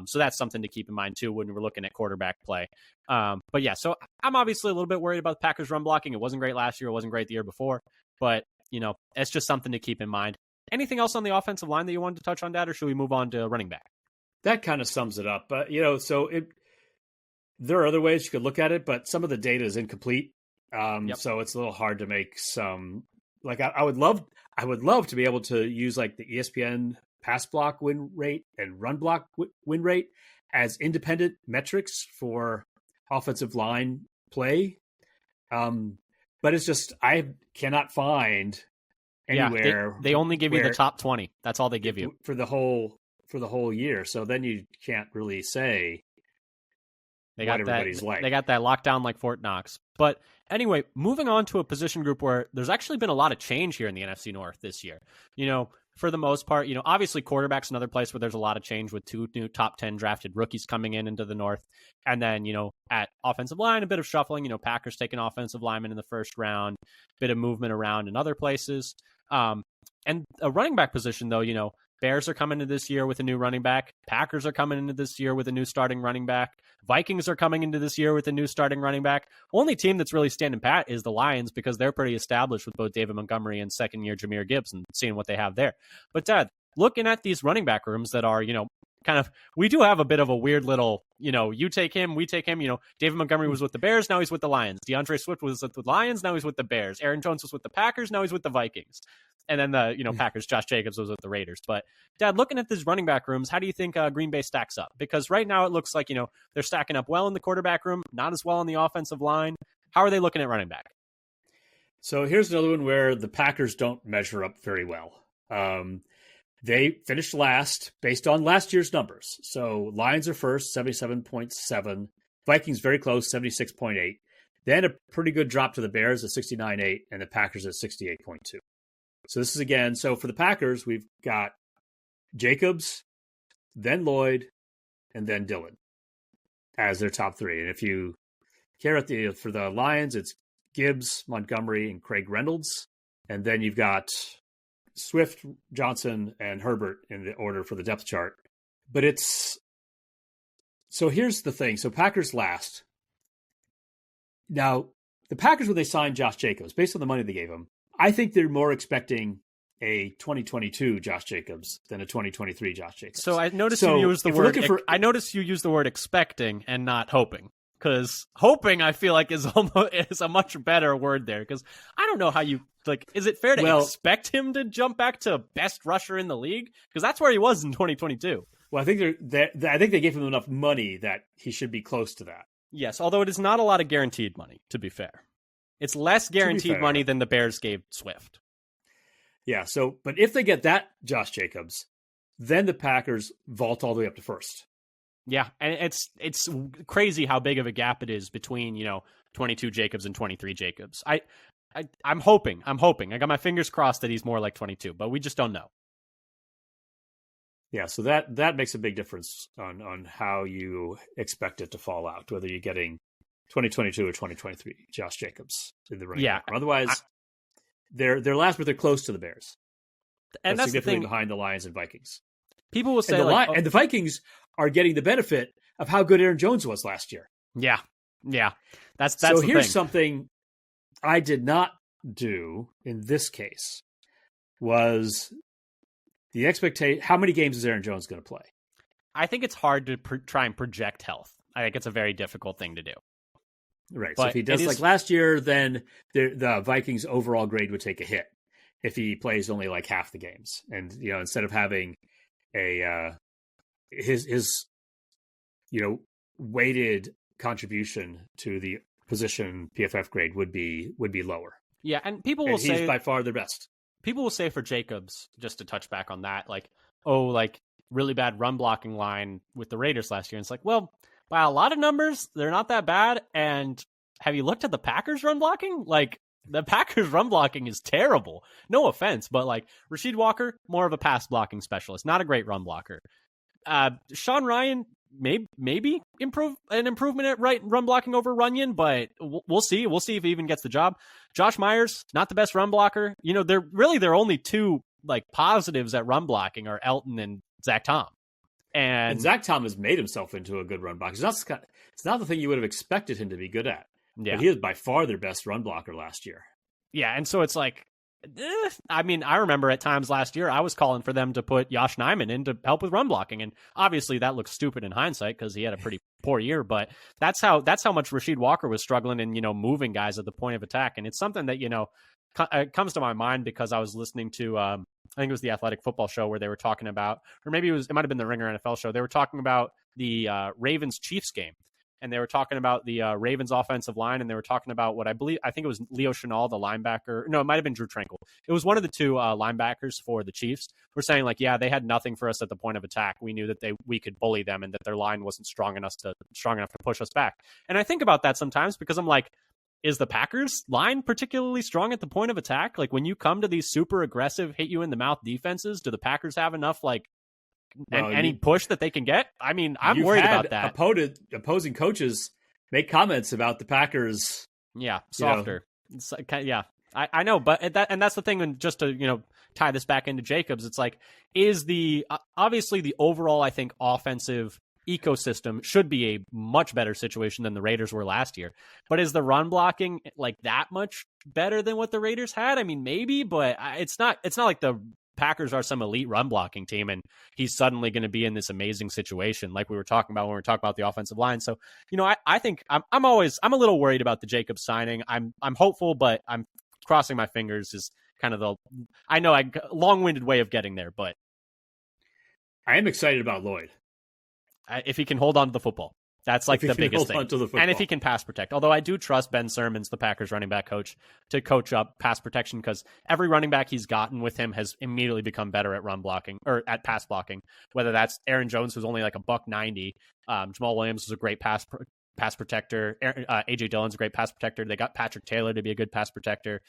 So that's something to keep in mind, too, when we're looking at quarterback play. But yeah, so I'm obviously a little bit worried about the Packers run blocking. It wasn't great last year. It wasn't great the year before. But, it's just something to keep in mind. Anything else on the offensive line that you wanted to touch on, Dad, or should we move on to running back? That kind of sums it up. But, there are other ways you could look at it, but some of the data is incomplete. So it's a little hard to make some I would love to be able to use the ESPN pass block win rate and run block win rate as independent metrics for offensive line play. But it's just, I cannot find anywhere. They only give you the top 20. That's all they give you for the whole year. So then you can't really say what everybody's like. They got that lockdown like Fort Knox. But anyway, moving on to a position group where there's actually been a lot of change here in the NFC North this year. For the most part, obviously quarterback's another place where there's a lot of change with 2 new top 10 drafted rookies coming into the North. And then, at offensive line, a bit of shuffling, Packers taking offensive linemen in the first round, bit of movement around in other places. And a running back position, though, Bears are coming into this year with a new running back. Packers are coming into this year with a new starting running back. Vikings are coming into this year with a new starting running back. Only team that's really standing pat is the Lions because they're pretty established with both David Montgomery and second-year Jahmyr Gibbs and seeing what they have there. But, Dad, looking at these running back rooms that are, we do have a bit of a weird little, you take him, we take him. David Montgomery was with the Bears, now he's with the Lions. DeAndre Swift was with the Lions, now he's with the Bears. Aaron Jones was with the Packers, now he's with the Vikings. And then the, Packers, Josh Jacobs was with the Raiders. But, Dad, looking at these running back rooms, how do you think Green Bay stacks up? Because right now it looks like, they're stacking up well in the quarterback room, not as well in the offensive line. How are they looking at running back? So here's another one where the Packers don't measure up very well. They finished last based on last year's numbers. So Lions are first, 77.7. Vikings very close, 76.8. Then a pretty good drop to the Bears at 69.8 and the Packers at 68.2. So this is again, so for the Packers, we've got Jacobs, then Lloyd, and then Dillon as their top 3. And if you care for the Lions, it's Gibbs, Montgomery, and Craig Reynolds. And then you've got Swift, Johnson, and Herbert in the order for the depth chart. But so here's the thing. So Packers last. Now, the Packers, when they signed Josh Jacobs, based on the money they gave him, I think they're more expecting a 2022 Josh Jacobs than a 2023 Josh Jacobs. So I noticed you use the word. I noticed you use the word expecting and not hoping. Because hoping, I feel like is a much better word there. Because I don't know how you is it fair to expect him to jump back to best rusher in the league? Because that's where he was in 2022. Well, I think they gave him enough money that he should be close to that. Yes, although it is not a lot of guaranteed money. To be fair, it's less guaranteed money than the Bears gave Swift. Yeah. So, but if they get that Josh Jacobs, then the Packers vault all the way up to first. Yeah, and it's crazy how big of a gap it is between 22 Jacobs and 23 Jacobs. I'm hoping. I got my fingers crossed that he's more like 22, but we just don't know. Yeah, so that makes a big difference on how you expect it to fall out, whether you're getting 2022 or 2023 Josh Jacobs in the running back. Otherwise, they're last, but they're close to the Bears. And that's the significantly thing. behind the Lions and Vikings. People will say, and the Vikings are getting the benefit of how good Aaron Jones was last year. Yeah. That's so the here's thing. something I did not do in this case was the expectation. How many games is Aaron Jones going to play? I think it's hard to try and project health. I think it's a very difficult thing to do. Right. But so if he does like last year, then the Vikings overall grade would take a hit if he plays only like half the games. And, instead of having his weighted contribution to the position PFF grade would be lower. Yeah. And people will say he's by far the best. People will say for Jacobs, just to touch back on that, really bad run blocking line with the Raiders last year. And it's like, well, by a lot of numbers, they're not that bad. And have you looked at the Packers run blocking? Like, the Packers run blocking is terrible. No offense, but Rasheed Walker, more of a pass blocking specialist, not a great run blocker. Sean Ryan, maybe improvement at run blocking over Runyon, but we'll see. We'll see if he even gets the job. Josh Myers, not the best run blocker. They're only two positives at run blocking are Elton and Zach Tom. And Zach Tom has made himself into a good run blocker. It's not the thing you would have expected him to be good at. Yeah. But he is by far their best run blocker last year. Yeah, and so it's I remember at times last year I was calling for them to put Yosh Nijman in to help with run blocking, and obviously that looks stupid in hindsight because he had a pretty poor year. But that's how much Rasheed Walker was struggling in moving guys at the point of attack, and it's something that comes to my mind because I was listening to I think it was the Athletic Football Show where they were talking about, or maybe it might have been the Ringer NFL Show. They were talking about the Ravens Chiefs game. And they were talking about the Ravens offensive line, and they were talking about I think it was Leo Chenal, the linebacker. No, it might have been Drew Tranquil. It was one of the two linebackers for the Chiefs. We're saying they had nothing for us at the point of attack. We knew that we could bully them, and that their line wasn't strong enough to push us back. And I think about that sometimes because I'm like, is the Packers line particularly strong at the point of attack? Like when you come to these super aggressive, hit you in the mouth defenses, do the Packers have enough any push that they can get? I mean, I'm worried about that. Opposing coaches make comments about the Packers. Yeah, softer. I know, but that's the thing. And just to tie this back into Jacobs, it's is the obviously the overall I think offensive ecosystem should be a much better situation than the Raiders were last year. But is the run blocking that much better than what the Raiders had? I mean, maybe, but it's not like the Packers are some elite run blocking team and he's suddenly going to be in this amazing situation like we were talking about when we were talking about the offensive line. So, I think I'm a little worried about the Jacobs signing. I'm hopeful, but I'm crossing my fingers is kind of a long-winded way of getting there, but I am excited about Lloyd. If he can hold on to the football. That's the biggest thing. And if he can pass protect. Although I do trust Ben Sermons, the Packers running back coach, to coach up pass protection because every running back he's gotten with him has immediately become better at run blocking or at pass blocking. Whether that's Aaron Jones, who's only $190. Jamal Williams is a great pass protector. AJ Dillon's a great pass protector. They got Patrick Taylor to be a good pass protector.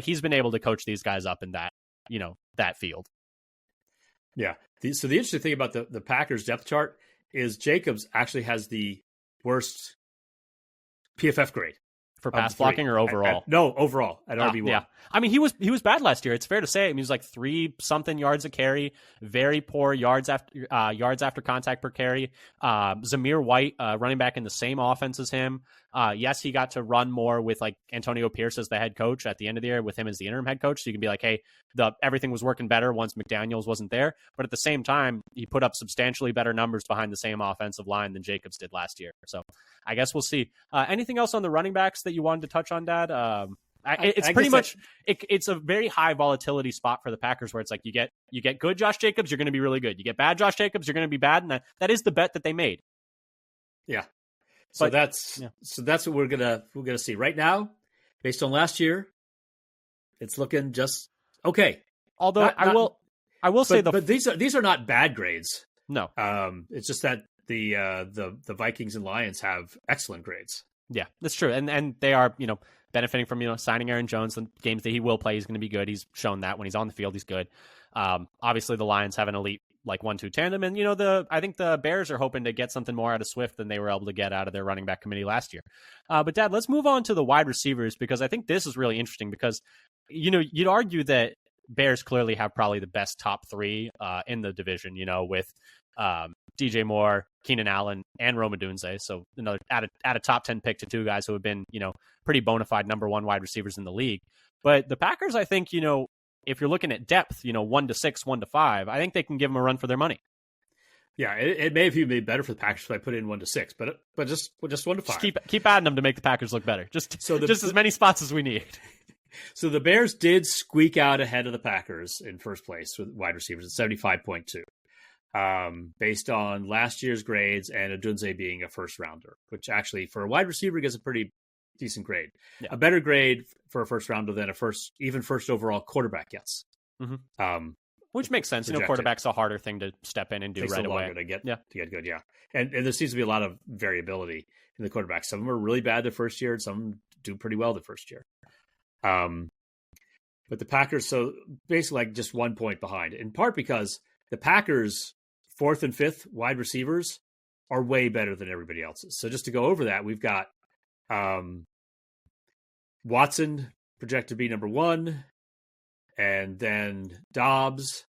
He's been able to coach these guys up in that, that field. Yeah. So the interesting thing about the Packers depth chart is Jacobs actually has the worst PFF grade for pass blocking or overall. Overall at RB1. Yeah, I mean he was bad last year. It's fair to say. I mean, he was 3-something yards a carry, very poor yards after contact per carry. Zamir White, running back in the same offense as him. Yes, he got to run more with Antonio Pierce as the head coach at the end of the year with him as the interim head coach. So you can be hey, everything was working better once McDaniels wasn't there. But at the same time, he put up substantially better numbers behind the same offensive line than Jacobs did last year. So I guess we'll see. Anything else on the running backs that you wanted to touch on, Dad? It's pretty much it's a very high volatility spot for the Packers where it's you get good Josh Jacobs, you're going to be really good. You get bad Josh Jacobs, you're going to be bad. And that is the bet that they made. Yeah. So that's what we're gonna see right now, based on last year. It's looking just okay. Although I will say but these are not bad grades. No. It's just that the Vikings and Lions have excellent grades. Yeah, that's true, and they are benefiting from signing Aaron Jones. The games that he will play, he's going to be good. He's shown that when he's on the field, he's good. Obviously, the Lions have an elite 1-2 tandem. And, I think the Bears are hoping to get something more out of Swift than they were able to get out of their running back committee last year. But Dad, let's move on to the wide receivers because I think this is really interesting because, you'd argue that Bears clearly have probably the best top three in the division, with DJ Moore, Keenan Allen, and Rome Odunze. So another add a top 10 pick to two guys who have been, pretty bona fide number one wide receivers in the league. But the Packers, I think, if you're looking at depth, 1 to 6, 1 to 5, I think they can give them a run for their money. Yeah, it may have even been better for the Packers if I put in 1 to 6, but just 1 to 5. Just keep adding them to make the Packers look better. Just as many spots as we need. So the Bears did squeak out ahead of the Packers in first place with wide receivers at 75.2, based on last year's grades and Odunze being a first rounder, which actually for a wide receiver gets a pretty decent grade. Yeah. A better grade for a first rounder than a first overall quarterback gets. Mm-hmm. Which makes sense. Projected. Quarterback's a harder thing to step in and do right away. To get good, yeah. And there seems to be a lot of variability in the quarterbacks. Some of them are really bad the first year, and some do pretty well the first year. But the Packers, so basically like just 1 point behind, in part because the Packers' fourth and fifth wide receivers are way better than everybody else's. So just to go over that, we've got Watson projected to be number 1, and then Dobbs,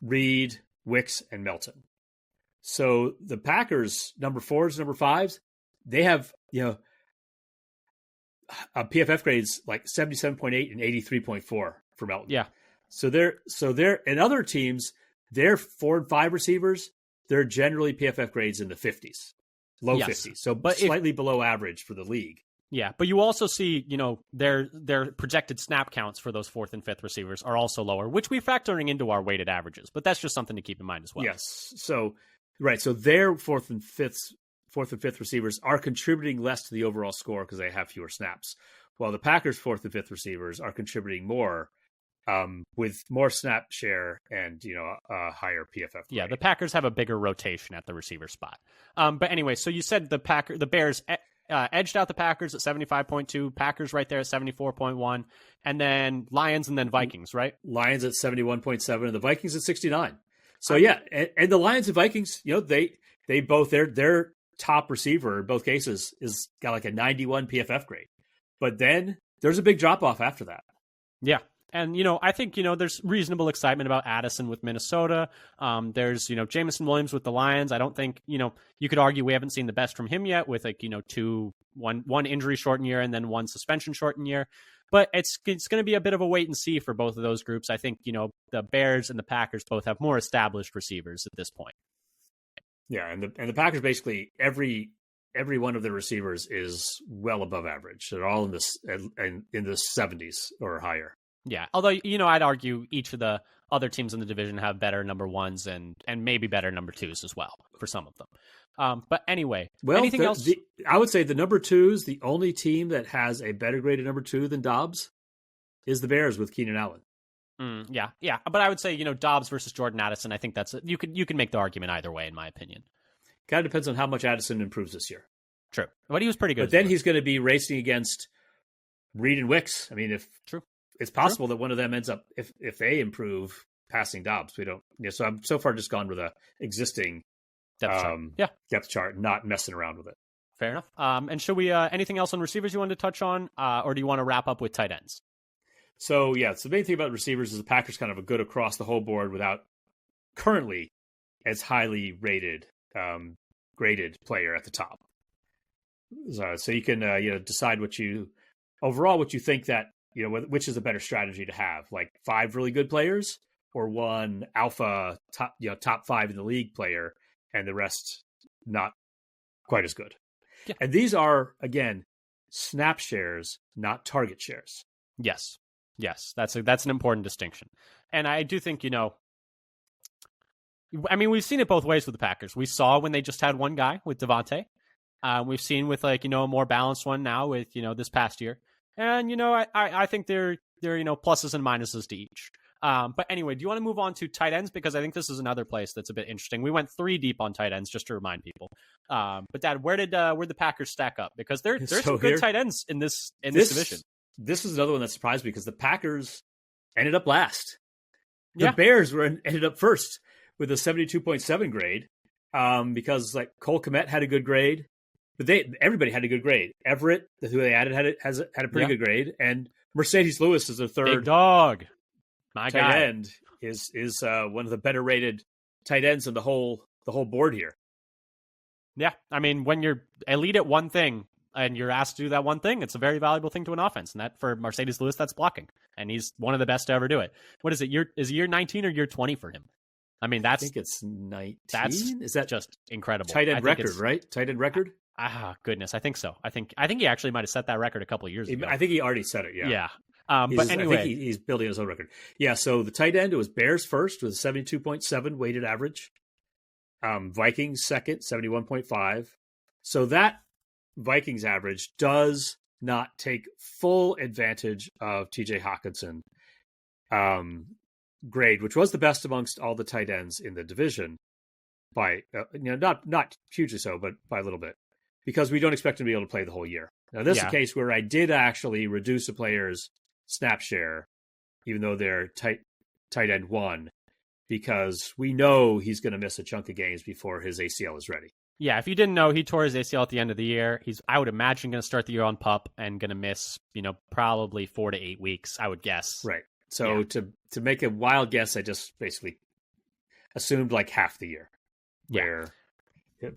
Reed, Wicks, and Melton. So the Packers, number 4s, number 5s, they have, PFF grades like 77.8 and 83.4 for Melton. Yeah. So they're in other teams, their 4 and 5 receivers, they're generally PFF grades in the 50s, low 50s. So slightly below average for the league. Yeah, but you also see, their projected snap counts for those 4th and 5th receivers are also lower, which we're factoring into our weighted averages. But that's just something to keep in mind as well. Yes. So their 4th and 5th receivers are contributing less to the overall score because they have fewer snaps, while the Packers' 4th and 5th receivers are contributing more with more snap share and a higher PFF grade. Yeah, the Packers have a bigger rotation at the receiver spot. But anyway, so you said the Bears edged out the Packers at 75.2, Packers right there at 74.1, and then Lions and then Vikings, right? Lions at 71.7 and the Vikings at 69. So yeah, and the Lions and Vikings, they both their top receiver in both cases is got like a 91 PFF grade. But then there's a big drop off after that. Yeah. And, I think, there's reasonable excitement about Addison with Minnesota. There's, Jameson Williams with the Lions. I don't think, you could argue we haven't seen the best from him yet with one injury shortened year and then one suspension shortened year. But it's going to be a bit of a wait and see for both of those groups. I think, the Bears and the Packers both have more established receivers at this point. Yeah. And the Packers, basically every one of their receivers is well above average. They're all in the 70s or higher. Yeah, although, I'd argue each of the other teams in the division have better number 1s and maybe better number 2s as well for some of them. But anyway, anything else? I would say the number 2s, the only team that has a better graded number 2 than Dobbs is the Bears with Keenan Allen. Yeah. But I would say, Dobbs versus Jordan Addison, I think you can make the argument either way, in my opinion. Kind of depends on how much Addison improves this year. True. But he was pretty good. But then he's going to be racing against Reed and Wicks. I mean, True. It's possible that one of them ends up, if they improve, passing Dobbs. We don't. Yeah, so I'm so far just gone with a existing depth chart, not messing around with it. Fair enough. And should we anything else on receivers you wanted to touch on, or do you want to wrap up with tight ends? So the main thing about receivers is the Packers kind of a good across the whole board without currently as highly graded player at the top. So you can decide what you think that. Which is a better strategy to have, like 5 really good players or one alpha top 5 in the league player and the rest not quite as good. Yeah. And these are, again, snap shares, not target shares. Yes. That's an important distinction. And I do think, we've seen it both ways with the Packers. We saw when they just had one guy with Devontae. We've seen with a more balanced one now with, this past year. And, I think they're pluses and minuses to each. But anyway, do you want to move on to tight ends? Because I think this is another place that's a bit interesting. We went 3 deep on tight ends, just to remind people. But Dad, where'd the Packers stack up? Because there's some good tight ends in this division. This is another one that surprised me because the Packers ended up last. The Bears ended up first with a 72.7 grade because like Cole Kmet had a good grade. But everybody had a good grade. Everett, who they added, had a pretty good grade, and Mercedes Lewis is their Big third dog. My tight guy. end. Is one of the better rated tight ends in the whole board here. Yeah, I mean, when you're elite at one thing and you're asked to do that one thing, it's a very valuable thing to an offense. And that for Mercedes Lewis, that's blocking. And he's one of the best to ever do it. What is it? Is it year 19 or year 20 for him? I mean, I think it's 19. Is that just incredible? Tight end record, right? Tight end record? Goodness, I think so. I think he actually might have set that record a couple of years ago. I think he already set it, yeah. Yeah. But anyway. I think he's building his own record. Yeah, so the tight end, it was Bears first with 72.7 weighted average. Vikings second, 71.5. So that Vikings average does not take full advantage of TJ Hawkinson grade, which was the best amongst all the tight ends in the division by, not hugely so, but by a little bit, because we don't expect him to be able to play the whole year. Now, this is a case where I did actually reduce a player's snap share, even though they're tight end one, because we know he's going to miss a chunk of games before his ACL is ready. Yeah, if you didn't know, he tore his ACL at the end of the year. He's, I would imagine, going to start the year on PUP and going to miss, probably 4 to 8 weeks, I would guess. Right. So to make a wild guess, I just basically assumed like half the year. Where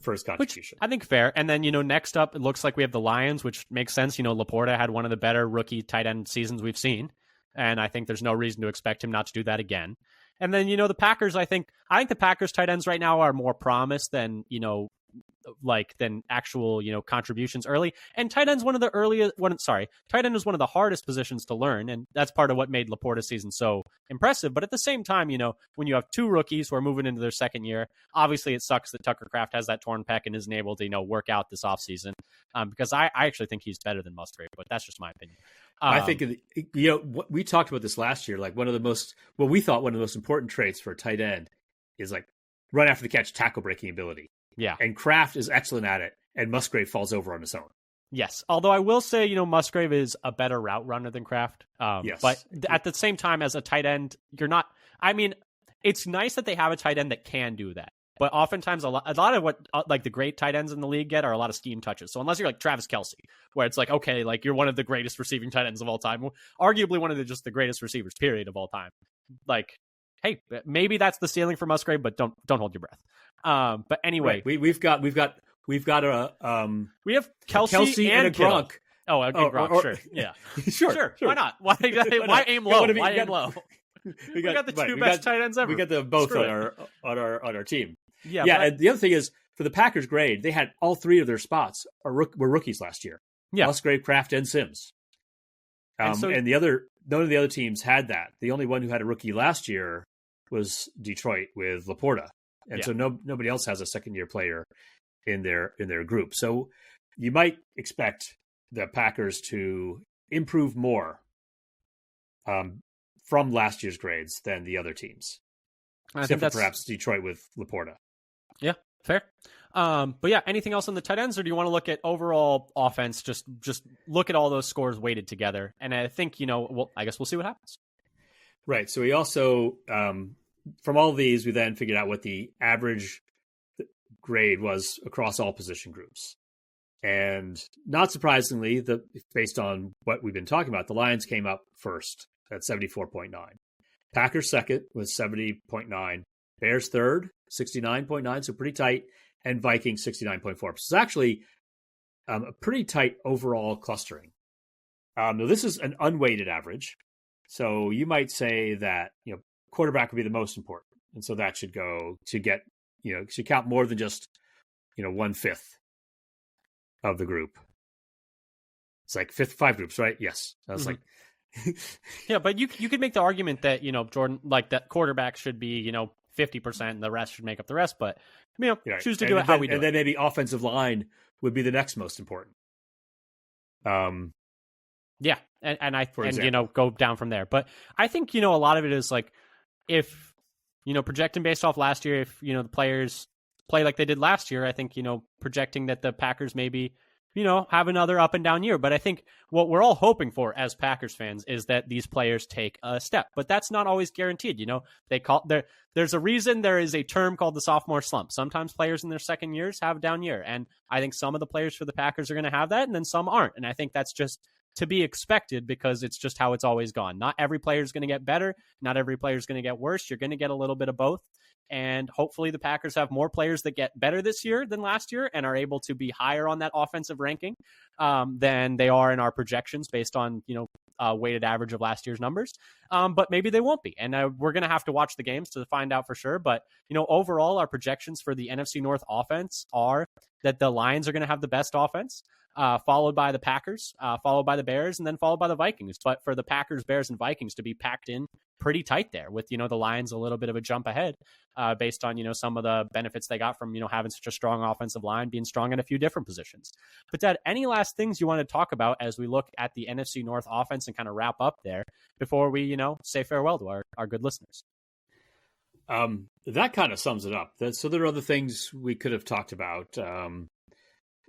first contribution. Which I think fair. And then, next up, it looks like we have the Lions, which makes sense. Laporta had one of the better rookie tight end seasons we've seen. And I think there's no reason to expect him not to do that again. And then, the Packers, I think the Packers tight ends right now are more promised than, than actual, contributions early. And tight end's tight end is one of the hardest positions to learn. And that's part of what made Laporta's season so impressive. But at the same time, when you have two rookies who are moving into their second year, obviously it sucks that Tucker Kraft has that torn pec and isn't able to, work out this offseason. Because I actually think he's better than Musgrave, but that's just my opinion. I think, we talked about this last year, like we thought one of the most important traits for a tight end is like run after the catch, tackle breaking ability. Yeah. And Kraft is excellent at it, and Musgrave falls over on his own. Yes. Although I will say, Musgrave is a better route runner than Kraft. Yes. But at the same time, as a tight end, it's nice that they have a tight end that can do that. But oftentimes, a lot of what like the great tight ends in the league get are a lot of scheme touches. So unless you're like Travis Kelce, where it's like, okay, like you're one of the greatest receiving tight ends of all time, arguably one of the greatest receivers, period, of all time. Like, hey, maybe that's the ceiling for Musgrave, but don't hold your breath. But anyway, right. we've got a we have Kelce and a Gronk. Oh, a Gronk, sure, yeah, sure. Why not? Why aim low? Why aim low? We got the two best tight ends ever. We got them both on our team. Yeah. And the other thing is, for the Packers grade, they had all three of their spots were rookies last year. Yeah, Musgrave, Kraft, and Sims. And none of the other teams had that. The only one who had a rookie last year was Detroit with Laporta, and so nobody else has a second year player in their group. So you might expect the Packers to improve more from last year's grades than the other teams, except for perhaps Detroit with Laporta. Yeah, fair. But yeah, anything else on the tight ends, or do you want to look at overall offense? Just look at all those scores weighted together, and I think I guess we'll see what happens. Right. So we also from all of these, we then figured out what the average grade was across all position groups, and not surprisingly, based on what we've been talking about, the Lions came up first at 74.9, Packers second with 70.9, Bears third 69.9, so pretty tight. And Vikings 69.4. So it's actually a pretty tight overall clustering. Now, this is an unweighted average. So you might say that, quarterback would be the most important. And so that should go to get, should count more than just, 1/5 of the group. It's like 5 groups, right? Yes. I was like, yeah, but you could make the argument that, Jordan, like that quarterback should be, 50% and the rest should make up the rest, but choose to do it how we do it. And then maybe offensive line would be the next most important. Yeah, and go down from there. But I think a lot of it is like if projecting based off last year, if the players play like they did last year, I think projecting that the Packers maybe have another up and down year. But I think what we're all hoping for as Packers fans is that these players take a step. But that's not always guaranteed. There's a reason there is a term called the sophomore slump. Sometimes players in their second years have a down year. And I think some of the players for the Packers are going to have that, and then some aren't. And I think that's just to be expected because it's just how it's always gone. Not every player is going to get better. Not every player is going to get worse. You're going to get a little bit of both. And hopefully the Packers have more players that get better this year than last year and are able to be higher on that offensive ranking than they are in our projections based on, weighted average of last year's numbers. But maybe they won't be. And we're going to have to watch the games to find out for sure. But, overall, our projections for the NFC North offense are that the Lions are going to have the best offense, followed by the Packers, followed by the Bears, and then followed by the Vikings. But for the Packers, Bears, and Vikings to be packed in pretty tight there with, the Lions a little bit of a jump ahead based on, some of the benefits they got from, having such a strong offensive line, being strong in a few different positions. But Dad, any last things you want to talk about as we look at the NFC North offense and kind of wrap up there before we, say farewell to our good listeners? That kind of sums it up. So there are other things we could have talked about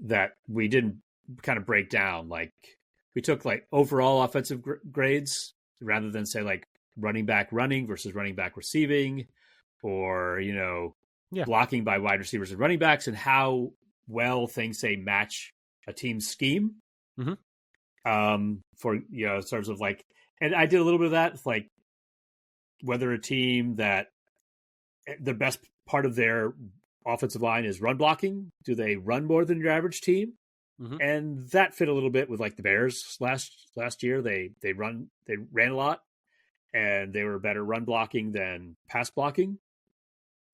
that we didn't kind of break down. Like we took like overall offensive grades rather than say like running back running versus running back receiving, or blocking by wide receivers and running backs, and how well things say match a team's scheme. For in terms of like, and I did a little bit of that, like whether a team that the best part of their offensive line is run blocking, do they run more than your average team? And that fit a little bit with like the Bears last year. They ran a lot, and they were better run blocking than pass blocking.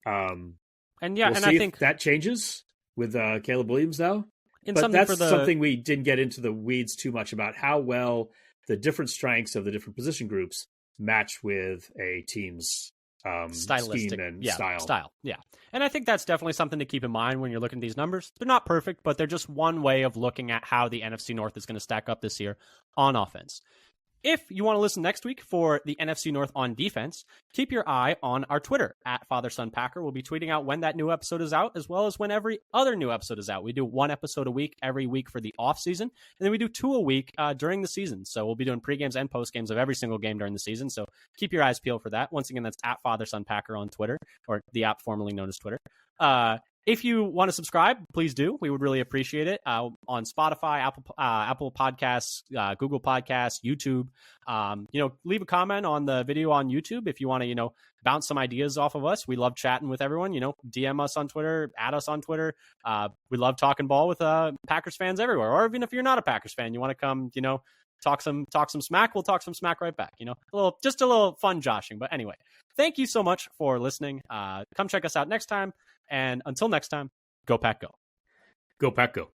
And I think that changes with Caleb Williams now. But that's something we didn't get into the weeds too much about, how well the different strengths of the different position groups match with a team's stylistic scheme and style. Yeah. And I think that's definitely something to keep in mind when you're looking at these numbers. They're not perfect, but they're just one way of looking at how the NFC North is going to stack up this year on offense. If you want to listen next week for the NFC North on defense, keep your eye on our Twitter at FatherSonPacker. We'll be tweeting out when that new episode is out, as well as when every other new episode is out. We do one episode a week every week for the off season, and then we do two a week during the season. So we'll be doing pre-games and post-games of every single game during the season. So keep your eyes peeled for that. Once again, that's at FatherSonPacker on Twitter, or the app formerly known as Twitter. If you want to subscribe, please do. We would really appreciate it on Spotify, Apple Podcasts, Google Podcasts, YouTube. Leave a comment on the video on YouTube if you want to, bounce some ideas off of us. We love chatting with everyone. DM us on Twitter, add us on Twitter. We love talking ball with Packers fans everywhere. Or even if you're not a Packers fan, you want to come, talk some smack. We'll talk some smack right back. Just a little fun joshing. But anyway, thank you so much for listening. Come check us out next time. And until next time, go Pack Go. Go Pack Go.